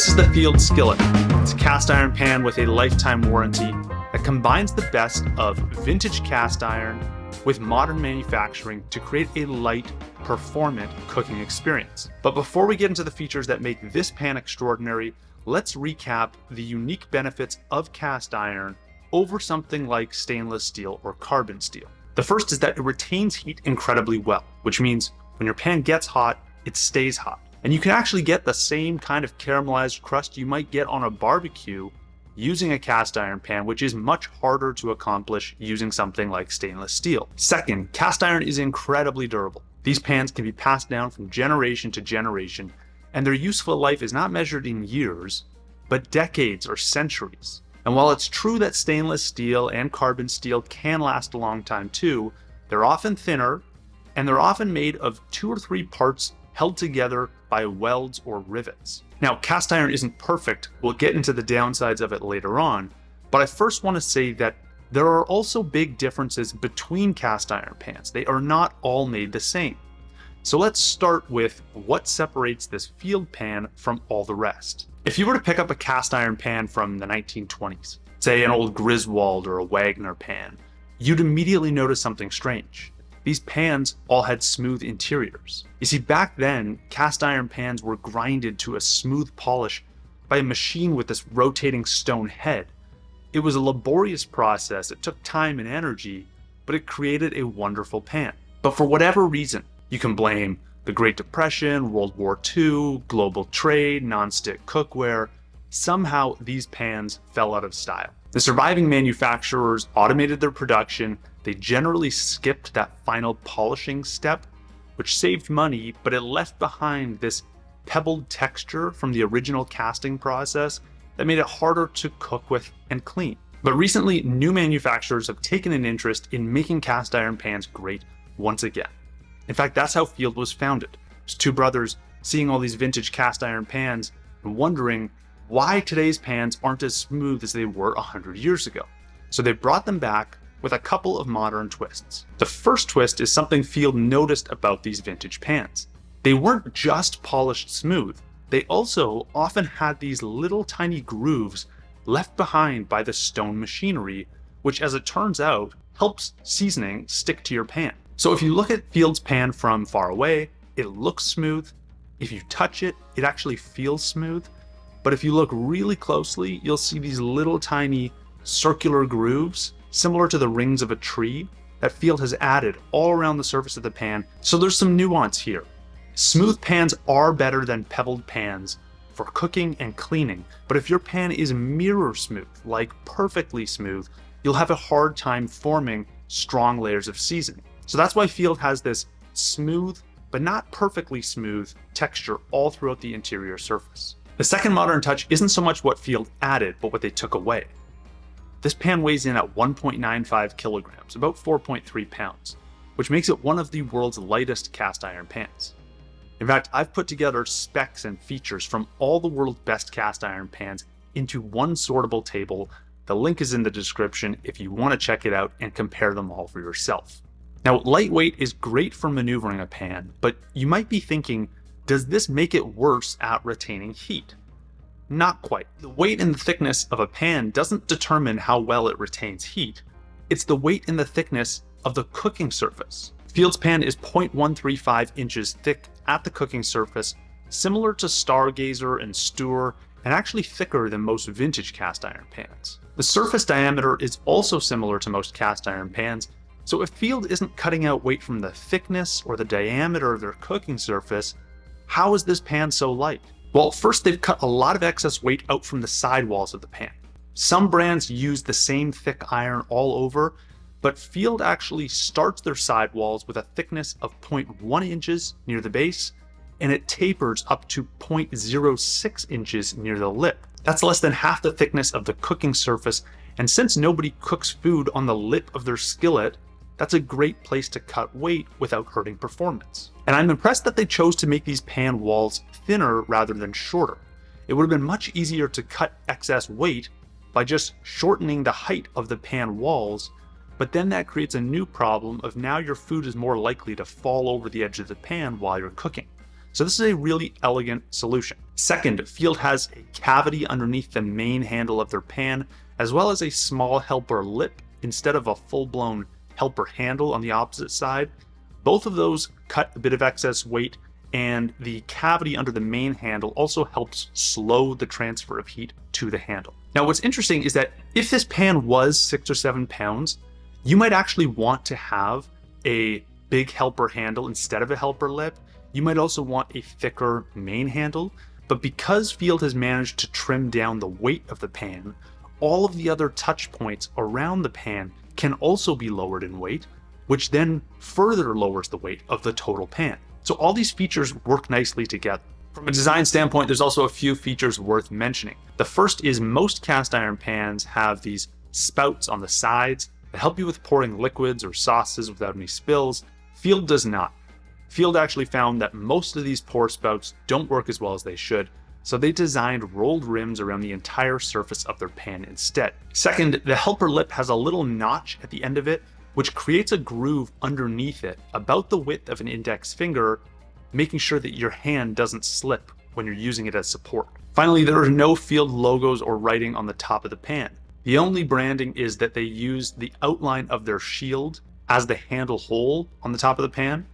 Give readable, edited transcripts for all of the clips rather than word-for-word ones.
This is the Field Skillet. It's a cast iron pan with a lifetime warranty that combines the best of vintage cast iron with modern manufacturing to create a light, performant cooking experience. But before we get into the features that make this pan extraordinary, let's recap the unique benefits of cast iron over something like stainless steel or carbon steel. The first is that it retains heat incredibly well, which means when your pan gets hot, it stays hot. And you can actually get the same kind of caramelized crust you might get on a barbecue using a cast iron pan, which is much harder to accomplish using something like stainless steel. Second, cast iron is incredibly durable. These pans can be passed down from generation to generation, and their useful life is not measured in years, but decades or centuries. And while it's true that stainless steel and carbon steel can last a long time too, they're often thinner, and they're often made of 2 or 3 parts held together by welds or rivets. Now, cast iron isn't perfect. We'll get into the downsides of it later on, but I first want to say that there are also big differences between cast iron pans. They are not all made the same. So let's start with what separates this Field pan from all the rest. If you were to pick up a cast iron pan from the 1920s, say an old Griswold or a Wagner pan, you'd immediately notice something strange. These pans all had smooth interiors. You see, back then, cast iron pans were grinded to a smooth polish by a machine with this rotating stone head. It was a laborious process, it took time and energy, but it created a wonderful pan. But for whatever reason, you can blame the Great Depression, World War II, global trade, non-stick cookware, somehow these pans fell out of style. The surviving manufacturers automated their production. They generally skipped that final polishing step, which saved money, but it left behind this pebbled texture from the original casting process that made it harder to cook with and clean. But recently, new manufacturers have taken an interest in making cast iron pans great once again. In fact, that's how Field was founded. It was 2 brothers seeing all these vintage cast iron pans and wondering why today's pans aren't as smooth as they were 100 years ago. So they brought them back with a couple of modern twists. The first twist is something Field noticed about these vintage pans. They weren't just polished smooth, they also often had these little tiny grooves left behind by the stone machinery, which, as it turns out, helps seasoning stick to your pan. So if you look at Field's pan from far away, it looks smooth. If you touch it, it actually feels smooth. But if you look really closely, you'll see these little tiny circular grooves, similar to the rings of a tree, that Field has added all around the surface of the pan. So there's some nuance here. Smooth pans are better than pebbled pans for cooking and cleaning, but if your pan is mirror smooth, like perfectly smooth, you'll have a hard time forming strong layers of seasoning. So that's why Field has this smooth, but not perfectly smooth texture all throughout the interior surface. The second modern touch isn't so much what Field added, but what they took away. This pan weighs in at 1.95 kilograms, about 4.3 pounds, which makes it one of the world's lightest cast iron pans. In fact, I've put together specs and features from all the world's best cast iron pans into one sortable table. The link is in the description if you want to check it out and compare them all for yourself. Now, lightweight is great for maneuvering a pan, but you might be thinking, does this make it worse at retaining heat? Not quite. The weight and the thickness of a pan doesn't determine how well it retains heat. It's the weight and the thickness of the cooking surface. Field's pan is 0.135 inches thick at the cooking surface, similar to Stargazer and Stewart, and actually thicker than most vintage cast iron pans. The surface diameter is also similar to most cast iron pans, so if Field isn't cutting out weight from the thickness or the diameter of their cooking surface, how is this pan so light? Well, first, they've cut a lot of excess weight out from the sidewalls of the pan. Some brands use the same thick iron all over, but Field actually starts their sidewalls with a thickness of 0.1 inches near the base, and it tapers up to 0.06 inches near the lip. That's less than half the thickness of the cooking surface, and since nobody cooks food on the lip of their skillet, that's a great place to cut weight without hurting performance. And I'm impressed that they chose to make these pan walls thinner rather than shorter. It would have been much easier to cut excess weight by just shortening the height of the pan walls, but then that creates a new problem of now your food is more likely to fall over the edge of the pan while you're cooking. So this is a really elegant solution. Second, Field has a cavity underneath the main handle of their pan, as well as a small helper lip instead of a full-blown helper handle on the opposite side. Both of those cut a bit of excess weight, and the cavity under the main handle also helps slow the transfer of heat to the handle. Now, what's interesting is that if this pan was 6 or 7 pounds, you might actually want to have a big helper handle instead of a helper lip. You might also want a thicker main handle, but because Field has managed to trim down the weight of the pan, all of the other touch points around the pan can also be lowered in weight, which then further lowers the weight of the total pan. So all these features work nicely together. From a design standpoint, there's also a few features worth mentioning. The first is most cast iron pans have these spouts on the sides that help you with pouring liquids or sauces without any spills. Field does not. Field actually found that most of these pour spouts don't work as well as they should, so they designed rolled rims around the entire surface of their pan instead. Second, the helper lip has a little notch at the end of it, which creates a groove underneath it about the width of an index finger, making sure that your hand doesn't slip when you're using it as support. Finally, there are no Field logos or writing on the top of the pan. The only branding is that they use the outline of their shield as the handle hole on the top of the pan.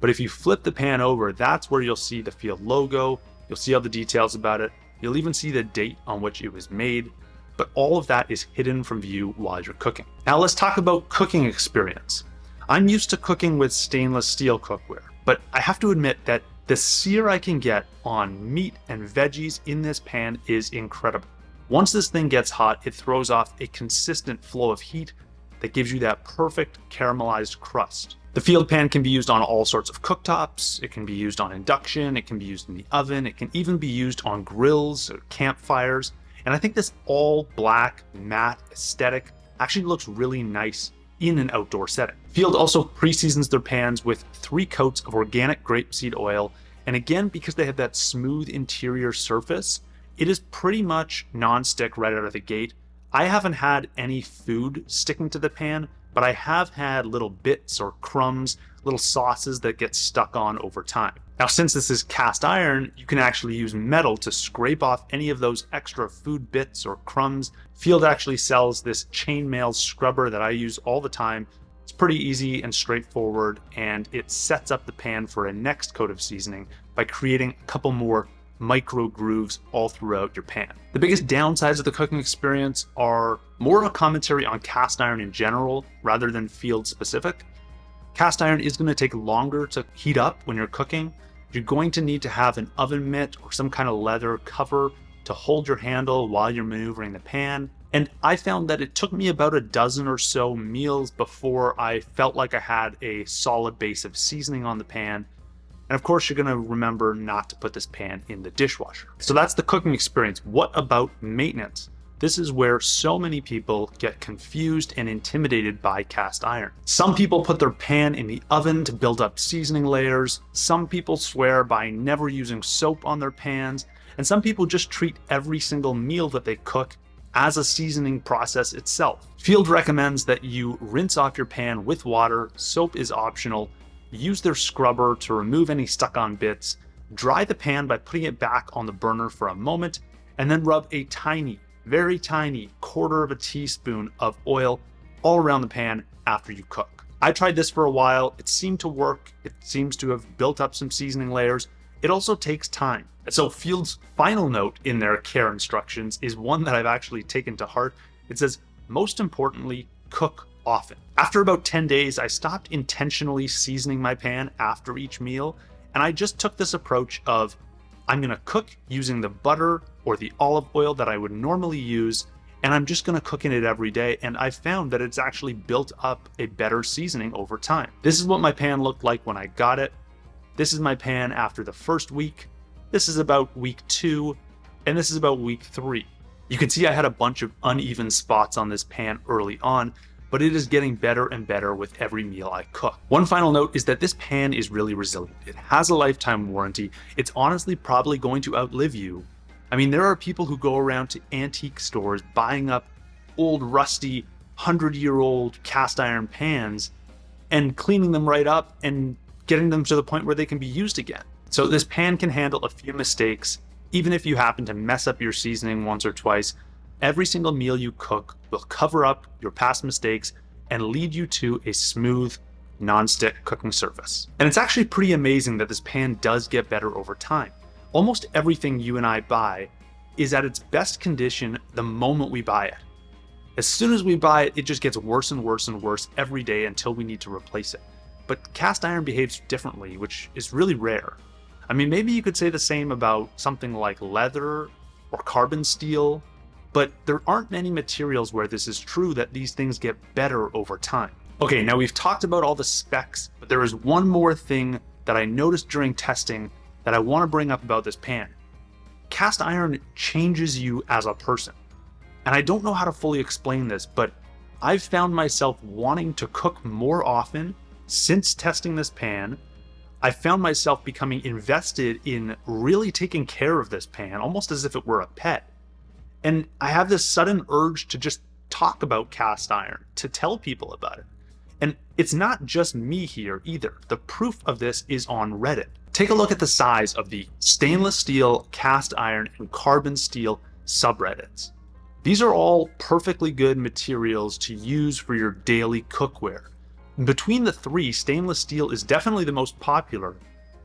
But if you flip the pan over, that's where you'll see the Field logo, you'll see all the details about it, you'll even see the date on which it was made, but all of that is hidden from view while you're cooking. Now let's talk about cooking experience. I'm used to cooking with stainless steel cookware, but I have to admit that the sear I can get on meat and veggies in this pan is incredible. Once this thing gets hot, it throws off a consistent flow of heat that gives you that perfect caramelized crust. The Field pan can be used on all sorts of cooktops, it can be used on induction, it can be used in the oven, it can even be used on grills or campfires. And I think this all black matte aesthetic actually looks really nice in an outdoor setting. Field also pre-seasons their pans with 3 coats of organic grapeseed oil. And again, because they have that smooth interior surface, it is pretty much non-stick right out of the gate. I haven't had any food sticking to the pan, but I have had little bits or crumbs, little sauces that get stuck on over time. Now, since this is cast iron, you can actually use metal to scrape off any of those extra food bits or crumbs. Field actually sells this chainmail scrubber that I use all the time. It's pretty easy and straightforward, and it sets up the pan for a next coat of seasoning by creating a couple more micro grooves all throughout your pan. The biggest downsides of the cooking experience are more of a commentary on cast iron in general rather than Field specific. Cast iron is going to take longer to heat up when you're cooking. You're going to need to have an oven mitt or some kind of leather cover to hold your handle while you're maneuvering the pan. And I found that it took me about a dozen or so meals before I felt like I had a solid base of seasoning on the pan. And of course, you're going to remember not to put this pan in the dishwasher. So that's the cooking experience. What about maintenance? This is where so many people get confused and intimidated by cast iron. Some people put their pan in the oven to build up seasoning layers. Some people swear by never using soap on their pans. And some people just treat every single meal that they cook as a seasoning process itself. Field recommends that you rinse off your pan with water. Soap is optional. Use their scrubber to remove any stuck-on bits. Dry the pan by putting it back on the burner for a moment, and then rub a tiny, very tiny quarter of a teaspoon of oil all around the pan after you cook. I tried this for a while. It seemed to work. It seems to have built up some seasoning layers. It also takes time. So Field's final note in their care instructions is one that I've actually taken to heart. It says, most importantly, cook often. After about 10 days, I stopped intentionally seasoning my pan after each meal, and I just took this approach of, I'm gonna cook using the butter or the olive oil that I would normally use, and I'm just gonna cook in it every day, and I found that it's actually built up a better seasoning over time. This is what my pan looked like when I got it. This is my pan after the first week. This is about week 2, and this is about week 3. You can see I had a bunch of uneven spots on this pan early on, but it is getting better and better with every meal I cook. One final note is that this pan is really resilient. It has a lifetime warranty. It's honestly probably going to outlive you. I mean, there are people who go around to antique stores buying up old, rusty, 100-year-old cast iron pans and cleaning them right up and getting them to the point where they can be used again. So this pan can handle a few mistakes. Even if you happen to mess up your seasoning once or twice, every single meal you cook will cover up your past mistakes and lead you to a smooth, non-stick cooking surface. And it's actually pretty amazing that this pan does get better over time. Almost everything you and I buy is at its best condition the moment we buy it. As soon as we buy it, it just gets worse and worse and worse every day until we need to replace it. But cast iron behaves differently, which is really rare. I mean, maybe you could say the same about something like leather or carbon steel, but there aren't many materials where this is true, that these things get better over time. Okay, now we've talked about all the specs, but there is one more thing that I noticed during testing that I want to bring up about this pan. Cast iron changes you as a person. And I don't know how to fully explain this, but I've found myself wanting to cook more often since testing this pan. I found myself becoming invested in really taking care of this pan, almost as if it were a pet. And I have this sudden urge to just talk about cast iron, to tell people about it. And it's not just me here either. The proof of this is on Reddit. Take a look at the size of the stainless steel, cast iron, and carbon steel subreddits. These are all perfectly good materials to use for your daily cookware. Between the three, stainless steel is definitely the most popular,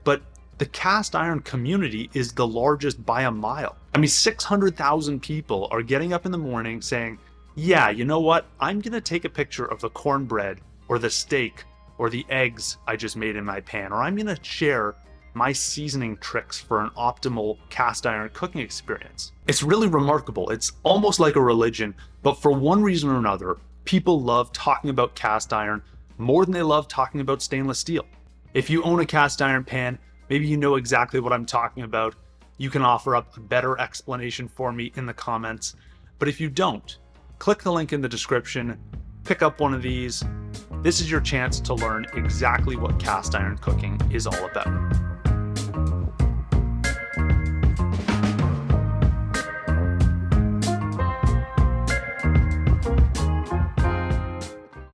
but the cast iron community is the largest by a mile. I mean, 600,000 people are getting up in the morning saying, yeah, you know what? I'm gonna take a picture of the cornbread or the steak or the eggs I just made in my pan, or I'm gonna share my seasoning tricks for an optimal cast iron cooking experience. It's really remarkable. It's almost like a religion, but for one reason or another, people love talking about cast iron more than they love talking about stainless steel. If you own a cast iron pan, maybe you know exactly what I'm talking about. You can offer up a better explanation for me in the comments. But if you don't, click the link in the description, pick up one of these. This is your chance to learn exactly what cast iron cooking is all about.